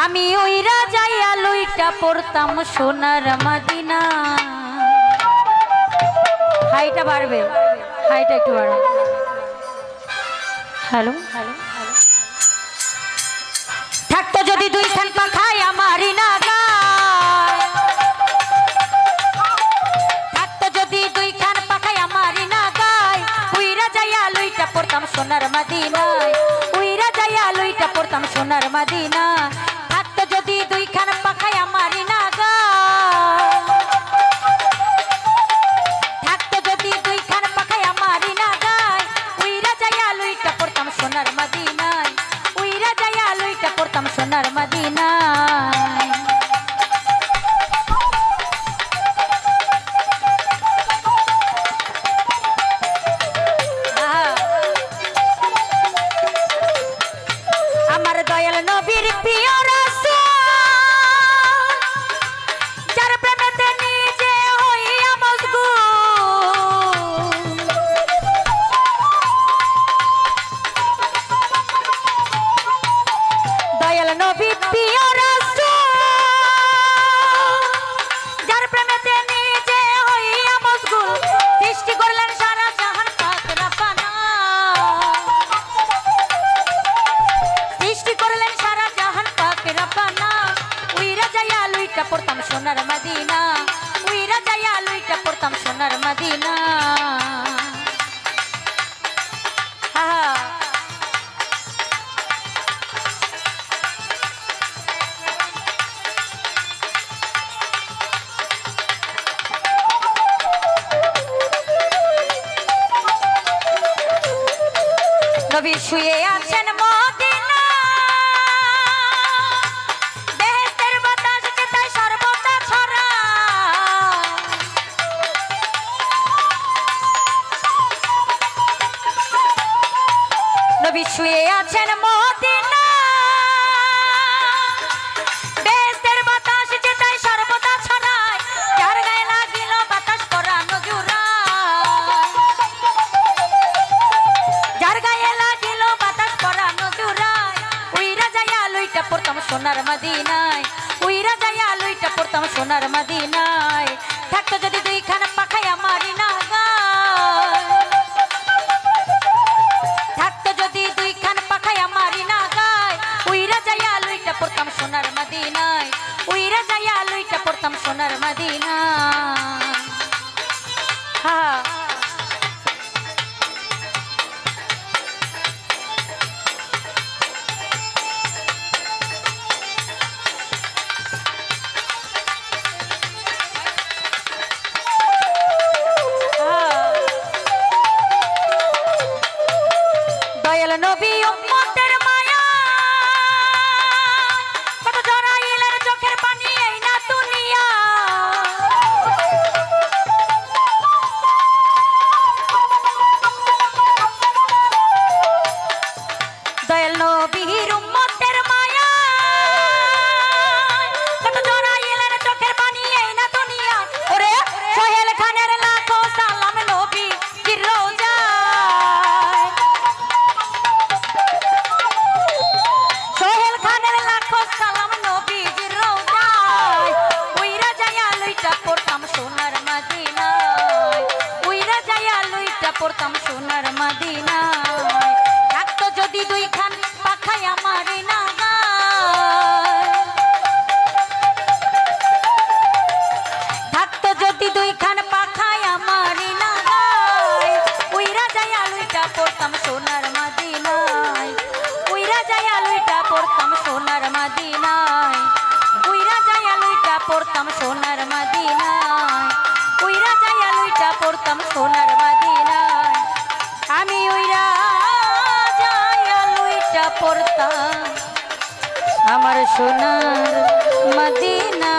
আমি ওইরা যাইয়া লইটা পড়তাম সোনার মদিনা। হাইটা বাড়বে, হাইটা একটু বাড়বে। Hello hello hello. থাকতো যদি দুইখান পাখায় আমারই না গায়, থাকতো যদি দুইখান পাখায় আমারই না গায়, উইরা যাইয়া লইটা পড়তাম সোনার মদিনায়, উইরা যাইয়া লইটা পড়তাম সোনার মদিনা। থাকতো যদি দুইখান পাখায় আমারই না গায়, থাকতো যদি দুইখান পাখায় আমারই না গায়, উইরা যাইয়া লইটা পড়তাম সোনার মদিনায়, উইরা যাইয়া লইটা পড়তাম সোনার মদিনায়। আমার দয়াল নবীর প্রিয় রাসূল, যার প্রেমেতে নিজে হইয়া মশগুল, দয়াল নবীর প্রিয় রাসূল, যার প্রেমেতে নিজে হইয়া মশগুল, সৃষ্টি করলেন সারা জাহান পাক রব্বানা, সৃষ্টি করলেন সারা জাহান পাক রব্বানা। উইরা যাইয়া লইটা পড়তাম সোনার মদিনা, উইরা যাইয়া লইটা পড়তাম সোনার মদিনা। নবী শুয়ে আছেন মদিনা, বেহেশতের বাতাস যেতায় সর্বদা ছড়া, নবী শুয়ে আছেন মদিনা, বেহেশতের বাতাস যেতায় সর্বদা ছড়ায়, যার গায়ে লাগিল বাতাস পরানো জুড়ায়, যার গায়ে লাগিল বাতাস পরানো জুড়ায়, উইরা যাইয়া লইটা পড়তাম সোনার মদিনায়, উইরা যাইয়া লইটা পড়তাম সোনার মদিনায়। থাকতো যদি দুইখান পাখায় আমারই না গায়, থাকতো যদি দুইখান পাখায় আমারই না গায়, উইরা যাইয়া লইটা পড়তাম সোনার মদিনায়, উইরা যাইয়া লইটা পড়তাম সোনার মদিনায়। হ্যাঁ দয়াল নবী উম্মতের মায়া, কত জড়াইলেন চোখের পানি এই না দুনিয়া, দয়াল নবীর উম্মতের মায়া, কত জড়াইলেন চোখের পানি এই না দুনিয়া। ওরে সোহেল খানের লাখো সালাম নবী জির রোজায়, সোহেল খানের লাখো সালাম নবী জির রোজায়। উইরা যাইয়া লইটা পড়তাম সোনার মদিনায়, উইরা যাইয়া লইটা পড়তাম সোনার মদিনায়। থাকতো যদি দুইখান পাখায় আমারই না গায়, থাকতো যদি দুইখান পাখায় আমারই না গায়, উইরা যাইয়া লইটা পড়তাম সোনার মদিনায়, উইরা যাইয়া লইটা পড়তাম সোনার মদিনায়, উইরা যাইয়া লইটা পড়তাম সোনার মদিনায়, উইরা যাইয়া লইটা পড়তাম সোনার মদিনায়। আমি উইরা যাইয়া লইটা পড়তাম আমার সোনার মদিনা।